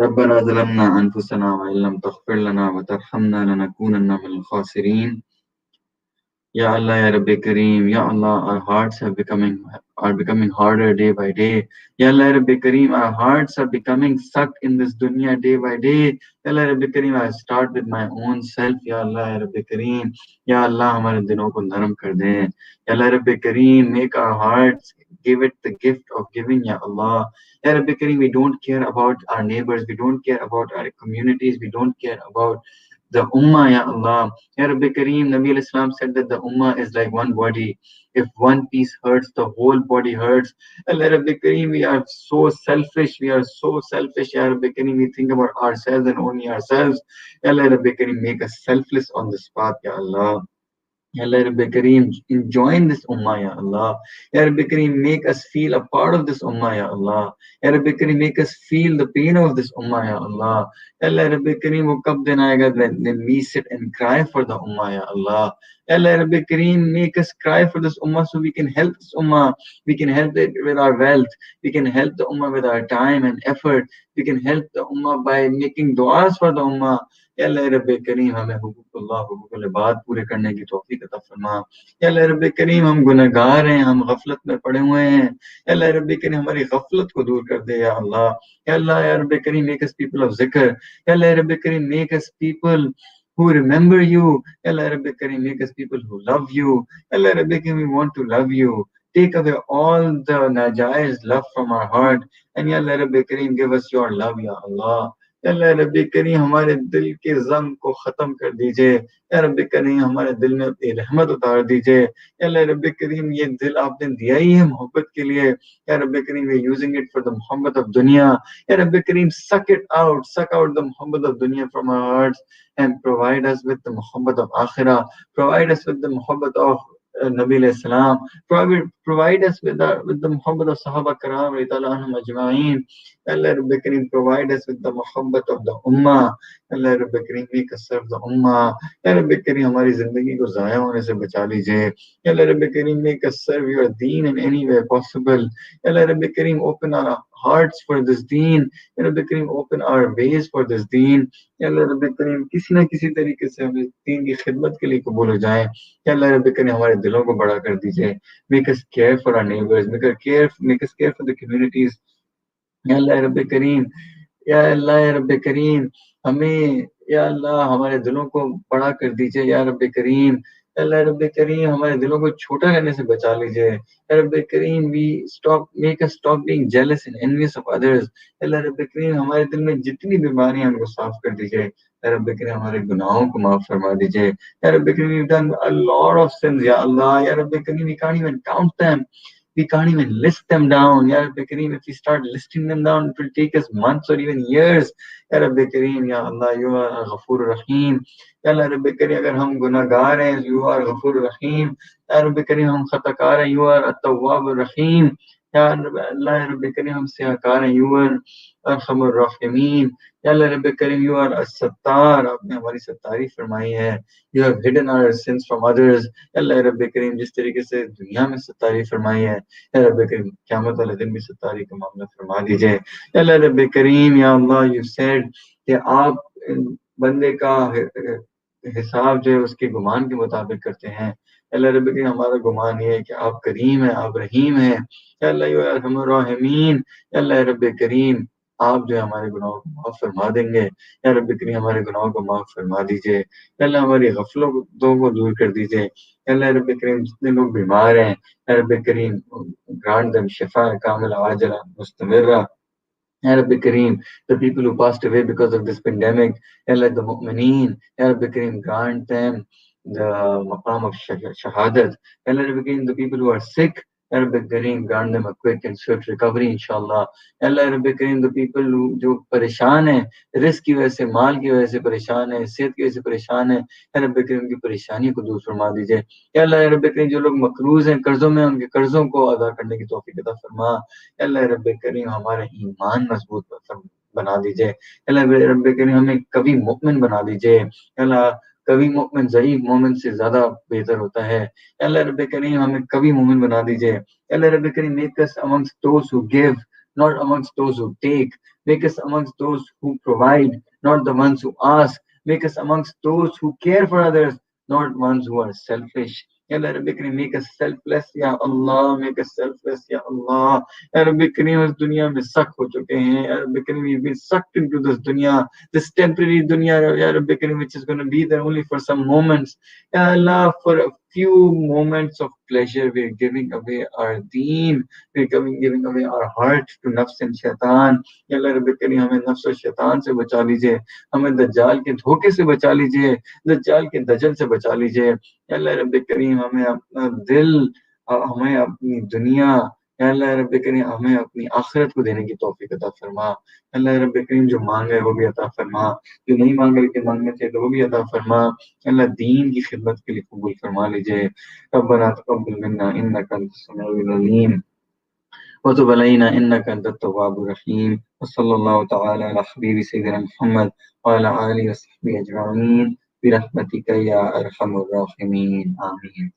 ربنا ظلمنا أنفسنا وإن لم تغفر لنا وترحمنا لنكونن من الخاسرين. Ya Allah, Ya Rabbi Kareem, Ya Allah, our hearts are becoming harder day by day. Ya Allah, Ya Rabbi Kareem, our hearts are becoming sucked in this dunya day by day. Ya Allah, Ya Rabbi Kareem, I start with my own self. Ya Allah, Ya Rabbi Kareem, Ya Allah, हमारे दिलों को नरम कर दे. Ya Allah, Ya Rabbi Kareem, make our hearts, give it the gift of giving. Ya Allah, Ya Rabbi Kareem, we don't care about our neighbors, we don't care about our communities, we don't care about the Ummah, Ya Allah. Ya Rabbi Kareem, Nabi al-Islam said that the Ummah is like one body. If one piece hurts, the whole body hurts. Allah Rabbi Kareem, we are so selfish. We are so selfish. Ya Rabbi Kareem, we think about ourselves and only ourselves. Ya Allah Rabbi Kareem, make us selfless on this path, Ya Allah. Ya Allah Rabbi Kareem, join this ummah, Ya Allah. Ya Rabbi Kareem, make us feel a part of this ummah, Ya Allah. Ya Rabbi Kareem, make us feel the pain of this ummah, Ya Allah. Ya Allah Rabbi Kareem, wo kab din aayega when we sit and cry for the ummah, Ya Allah. Ya Allah Rabbi Kareem, make us cry for this ummah so we can help this ummah. We can help it with our wealth. We can help the ummah with our time and effort. We can help the ummah by making du'as for the ummah. या अल्लाह रब्बे करीम हमें हुकूकुल्लाह हुकूकुल इबाद पूरे करने की तौफीक अता फरमा। या अल्लाह रब्बे करीम हम गुनहगार हैं, हम गफलत में पड़े हुए हैं। या अल्लाह रब्बे करीम हमारी गफलत को दूर कर दे या अल्लाह। या अल्लाह या रब्बे करीम मेक अस पीपल ऑफ जिक्र। या अल्लाह रब्बे करीम make us people who remember you. Ya Allah Rabbi Kareem, make us people who love you. Ya Allah Rabbi Kareem, we want to love you. Take away all the najaiz love from our heart. And Ya Allah Rabbi Kareem, give us your love, Ya Allah. अल्लाह रब्बी करीम हमारे दिल के ज़म को ख़त्म कर दीजिए। या रब्बी करीम हमारे दिल में अपनी रहमत उतार दीजिए। या अल्लाह रब्बी करीम ये दिल आपने दिया ही है मोहब्बत के लिए। या रब्बी करीम we using it for the मोहब्बत ऑफ दुनिया। या रब्बी करीम suck out the मोहब्बत of dunya from our hearts and provide us with the मोहब्बत of akhirah, provide us with the मोहब्बत of Nabi alayhi salam, provide us with the muhabbat of Sahaba Karam radiyallahu anhum ajma'een. Allah Rabbi Kareem, provide us with the muhabbat of the Ummah. Allah Rabbi Kareem, make us serve the Ummah. Ya Rabbi Kareem, हमारी जिंदगी को ज़ाया होने से बचा लीजिए. Ya Allah Rabbi Kareem, make us serve your deen in any way possible. Ya Allah Rabbi Kareem, open our hearts for this deen. Ya Rabbi Kareem, open our ways for this deen. Ya Allah Rabbi Kareem, किसी ना किसी तरीके से हम इस दीन की खिदमत के लिए कबूल हो जाएं. या अल्लाह रब्बे करीम, हमारे दिलों को बड़ा कर दीजिए. Make us care for our neighbors. Make us care for the communities. या अल्लाह रब्बे करीम, या अल्लाह रब्बे करीम, हमें या अल्लाह हमारे दिलों को बड़ा कर दीजिए. या रब्बे करीम, या अल्लाह रब्बे करीम, हमारे दिलों को छोटा रहने से बचा लीजिए. या रब्बे करीम, make us stop being jealous and envious of others. या अल्लाह रब्बे करीम, हमारे दिल में जितनी बीमारियां हैं उनको साफ कर दीजिए. या रब्बे करीम, हमारे गुनाहों को माफ फरमा दीजिए. या रब्बे करीम, we've done a lot of sins. या अल्लाह, या रब्बे करीम, we can't even count them. We can't even list them down. Ya Rabbi Kareem, if we start listing them down, it will take us months or even years. Ya Rabbi Kareem, Ya Allah, you are Ghafoor Rahim. Ya Allah Rabbi Kareem, अगर हम गुनाहगार हैं, you are Ghafoor Rahim. Ya Rabbi Kareem, हम खताकार हैं, you are At-Tawwab Rahim. Ya Allah, Ya Rabbi Kareem, हम सियाकार हैं, you are Arhamur Rahimin. Ya Allah Rabbi Kareem, you are As-Sattar. आपने हमारी सत्तारी फरमाई है. You have hidden our sins from others. Ya Allah Rabbi Kareem, जिस तरीके से दुनिया में सत्तारी फरमाई है, या रब्बे करीम क़यामत वाले दिन भी सत्तारी का मामला फरमा दीजिए. या अल्लाह रब्बे करीम, या अल्लाह, यू सेड कि आप बंदे का हिसाब जो है उसके गुमान के मुताबिक करते हैं. या अल्लाह रब्बे करीम, हमारा गुमान ये है कि आप करीम हैं, आप रहीम हैं. या अल्लाह, यू अरहमुर राहिमीन. या अल्लाह रब्बे करीम, आप जो है हमारे गुनाहों को माफ़ फरमा देंगे. या रब्बे करीम, हमारे गुनाहों को माफ़ फरमा दीजिए. या अल्लाह, हमारी गफलतों को दूर कर दीजिए. या अल्लाह रब्बे करीम, जितने लोग बीमार हैं, Ya Rabbi Kareem, grant them shifa kamila ajala mustamirra. Ya Rabbi Kareem, the people who passed away because of this pandemic, Ya Allah, the mu'mineen, Ya Rabbi Kareem, grant them the maqam of shahadat. Ya Allah, Rabbi Kareem, the people who are sick, Ya Rabbi Kareem, grant them a quick and swift recovery, inshallah. Ya Allah, Rabbi Kareem, the people who जो परेशान हैं, risk की वजह से, माल की वजह से परेशान हैं, सेहत की वजह से परेशान हैं, या रब्बे करीम की परेशानियों को दूर फरमा दीजिए. या अल्लाह, या रब्बे करीम, जो लोग मकरूज हैं, कर्जों में, उनके कर्जों को अदा करने की तौफीक अता फरमा. या अल्लाह, या रब्बे करीम, हमारा ईमान मजबूत बना दीजिए. या अल्लाह, या रब्बे करीम, हमें कभी मुमिन बना दीजिए. या अल्लाह, कभी मुमिन ज़ईफ मोमिन से ज़्यादा बेहतर होता है. या अल्लाह रब्बे करीम, हमें कभी मोमिन बना दीजिए. या अल्लाह रब्बे करीम, make us amongst those who give, not amongst those who take. Make us amongst those who provide, not the ones who ask. Make us amongst those who care for others, not ones who are selfish. Ya Allah Rabbi Kareem, make us selfless, Ya Allah, make us selfless, Ya Allah. Ya Rabbi Kareem, इस दुनिया में सक हो चुके हैं. Ya Rabbi Kareem, we've been sucked into this dunya, this temporary dunya, Ya Rabbi Kareem, which is going to be there only for some moments. Ya Allah, for a few moments of pleasure, we're giving away our deen. We're giving away our heart to nafs and shaitan. Ya Allah Rabbi Kareem, हमें नफ्स और शैतान से बचा लीजिए. हमें दज्जाल के धोखे से बचा लीजिए. दज्जाल के दजल से बचा लीजिए. या अल्लाह रब्बे करीम, हमें अपना दिल, हमें अपनी दुनिया, या अल्लाह रब्बे करीम, हमें अपनी आखिरत को देने की तौफीक अता फरमा. अल्लाह रब्बे करीम, जो मांगे वो भी अता फरमा, जो नहीं मांगे लेकिन मांगने थे तो वो भी अता फरमा. अल्लाह, दीन की खिदमत के लिए कबूल फरमा लीजिए. रब्बना तक़ब्बल मिन्ना इन्नका अंतस समीउल अलीम वतुब अलैना इन्नका अंतत तव्वाबुर रहीम. वसल्लल्लाहु तआला अला हबीबी सय्यिदिना मुहम्मद व अला आलिहि व सहबिहि अजमईन बिरहमतिका या अरहमुर राहिमीन. आमीन.